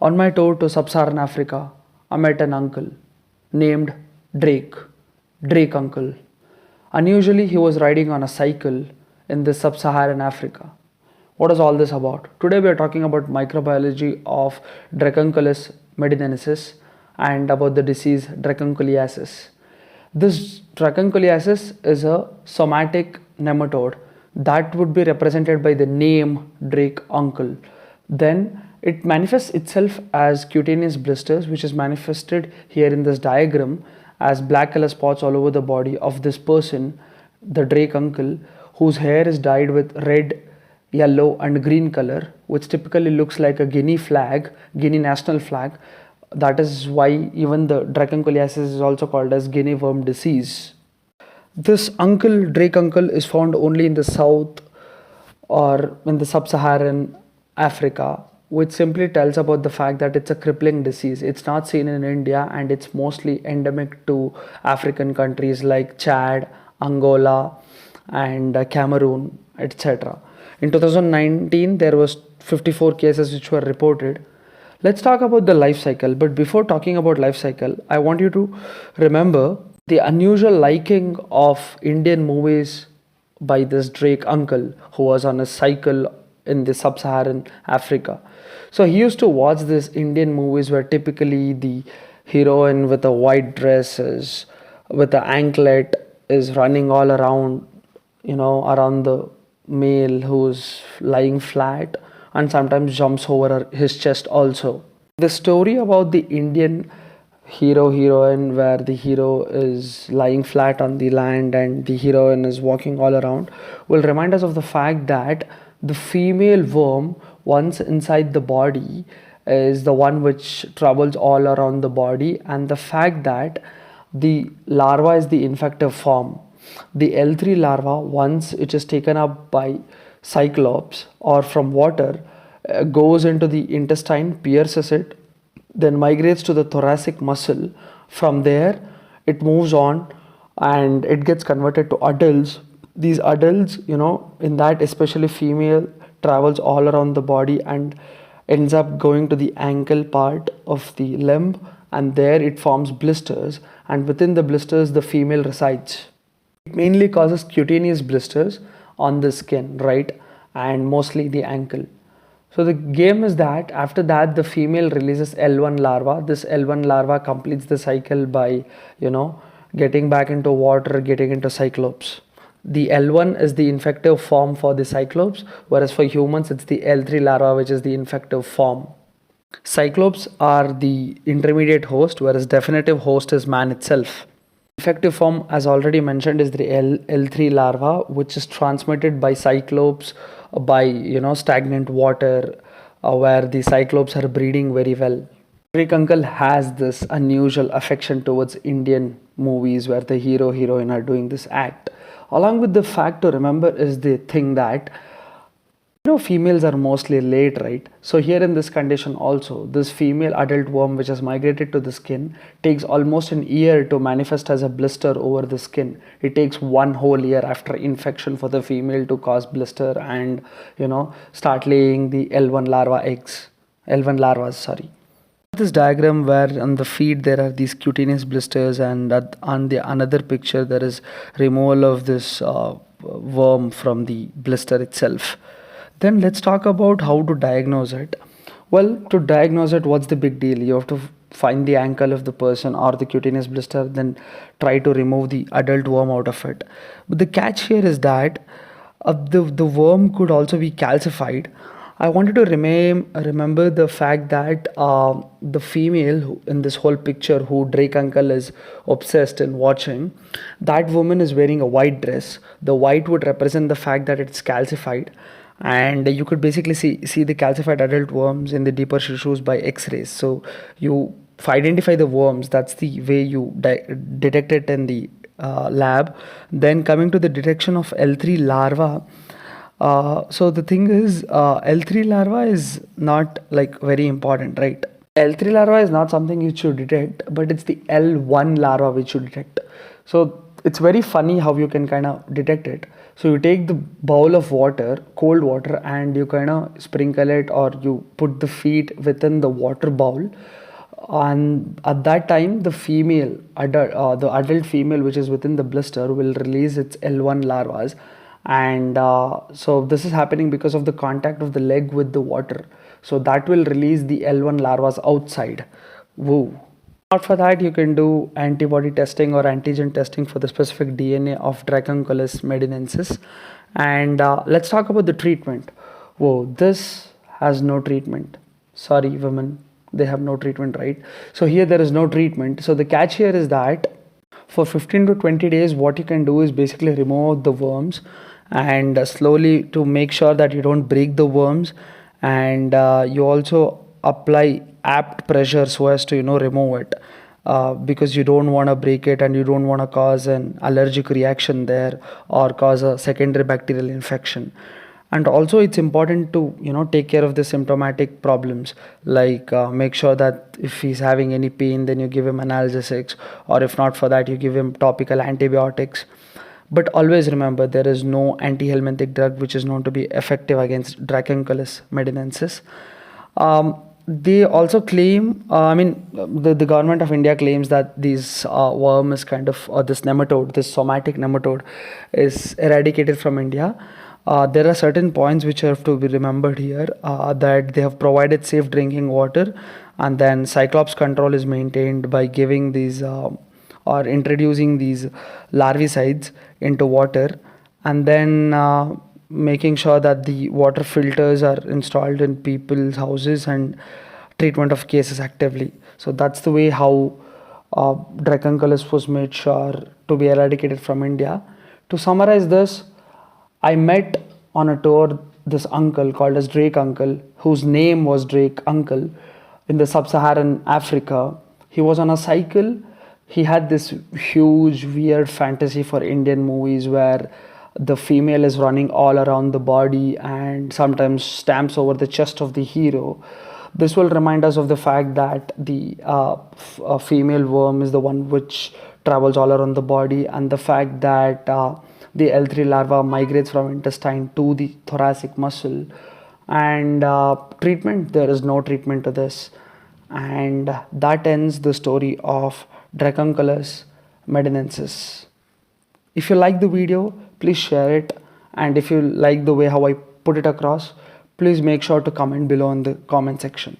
On my tour to Sub-Saharan Africa, I met an uncle named Drake uncle. Unusually, he was riding on a cycle in the Sub-Saharan Africa. What is all this about? Today we are talking about microbiology of Dracunculiasis medinensis and about the disease Dracunculiasis. This Dracunculiasis is a somatic nematode that would be represented by the name Drake uncle. Then it manifests itself as cutaneous blisters, which is manifested here in this diagram as black color spots all over the body of this person, the Drake uncle, whose hair is dyed with red, yellow and green color, which typically looks like a Guinea flag, Guinea national flag. That is why even the Dracunculiasis is also called as guinea worm disease. This uncle, Drake uncle, is found only in the south or in the Sub-Saharan Africa, which simply tells about the fact that it's a crippling disease. It's not seen in India and it's mostly endemic to African countries like Chad, Angola and Cameroon, etc. In 2019, there was 54 cases which were reported. Let's talk about the life cycle. But before talking about life cycle, I want you to remember the unusual liking of Indian movies by this Drake uncle who was on a cycle in the Sub-Saharan Africa. So he used to watch these Indian movies where typically the heroine with a white dress is with an anklet is running all around, around the male who's lying flat and sometimes jumps over his chest also. The story about the Indian heroine where the hero is lying flat on the land and the heroine is walking all around will remind us of the fact that the female worm once inside the body is the one which travels all around the body, and the fact that the larva is the infective form. The L3 larva, once it is taken up by cyclops or from water, goes into the intestine, pierces it, then migrates to the thoracic muscle. From there it moves on and it gets converted to adults. These adults, in that especially female, travels all around the body and ends up going to the ankle part of the limb, and there it forms blisters, and within the blisters the female resides. It mainly causes cutaneous blisters on the skin, right, and mostly the ankle. So the game is that after that the female releases L1 larva. This L1 larva completes the cycle by, getting back into water, getting into cyclops. The L1 is the infective form for the cyclops, whereas for humans it's the L3 larva which is the infective form. Cyclops are the intermediate host, whereas definitive host is man itself. Infective form, as already mentioned, is the L3 larva, which is transmitted by cyclops by stagnant water where the cyclops are breeding very well. Drake uncle has this unusual affection towards Indian movies where the hero heroine are doing this act. Along with the fact to remember is the thing that females are mostly late, right? So here in this condition also, this female adult worm which has migrated to the skin takes almost an year to manifest as a blister over the skin. It takes one whole year after infection for the female to cause blister and start laying the L1 larvas, sorry. This diagram where on the feet there are these cutaneous blisters, and on the another picture there is removal of this worm from the blister itself. Then let's talk about how to diagnose it. Well, to diagnose it, what's the big deal? You have to find the ankle of the person or the cutaneous blister, then try to remove the adult worm out of it. But the catch here is that the worm could also be calcified. I wanted to remember the fact that the female in this whole picture who Drake uncle is obsessed in watching, that woman is wearing a white dress. The white would represent the fact that it's calcified, and you could basically see the calcified adult worms in the deeper tissues by X-rays. So you identify the worms. That's the way you detect it in the lab. Then coming to the detection of L3 larva. So the thing is, L3 larva is not very important, right? L3 larva is not something you should detect, but it's the L1 larva which you detect. So it's very funny how you can kind of detect it. So you take the bowl of water, cold water, and you kind of sprinkle it, or you put the feet within the water bowl. And at that time, the adult female which is within the blister will release its L1 larvas, and so this is happening because of the contact of the leg with the water. So that will release the L1 larvas outside. Woo. Not for that, you can do antibody testing or antigen testing for the specific DNA of Dracunculus medinensis. And let's talk about the treatment. Whoa, this has no treatment. Sorry, women, they have no treatment, right? So here there is no treatment. So the catch here is that for 15 to 20 days, what you can do is basically remove the worms, and slowly, to make sure that you don't break the worms, and you also apply apt pressure so as to remove it, because you don't want to break it, and you don't want to cause an allergic reaction there or cause a secondary bacterial infection. And also it's important to take care of the symptomatic problems, like make sure that if he's having any pain, then you give him analgesics, or if not for that, you give him topical antibiotics. But always remember, there is no anti-helminthic drug which is known to be effective against Dracunculus medinensis. They also claim, the government of India claims that these worm is kind of, or this nematode, this somatic nematode, is eradicated from India. There are certain points which have to be remembered here, that they have provided safe drinking water, and then Cyclops control is maintained by giving these or introducing these larvicides into water, and then making sure that the water filters are installed in people's houses, and treatment of cases actively. So that's the way how Dracunculus was made sure to be eradicated from India. To summarize this, I met on a tour this uncle called as Drake Uncle, whose name was Drake Uncle, in the Sub-Saharan Africa. He was on a cycle. He had this huge weird fantasy for Indian movies where the female is running all around the body and sometimes stamps over the chest of the hero. This will remind us of the fact that the female worm is the one which travels all around the body, and the fact that the L3 larva migrates from intestine to the thoracic muscle. And treatment, there is no treatment to this. And that ends the story of Dracunculus medinensis. If you like the video, please share it, and if you like the way how I put it across, please make sure to comment below in the comment section.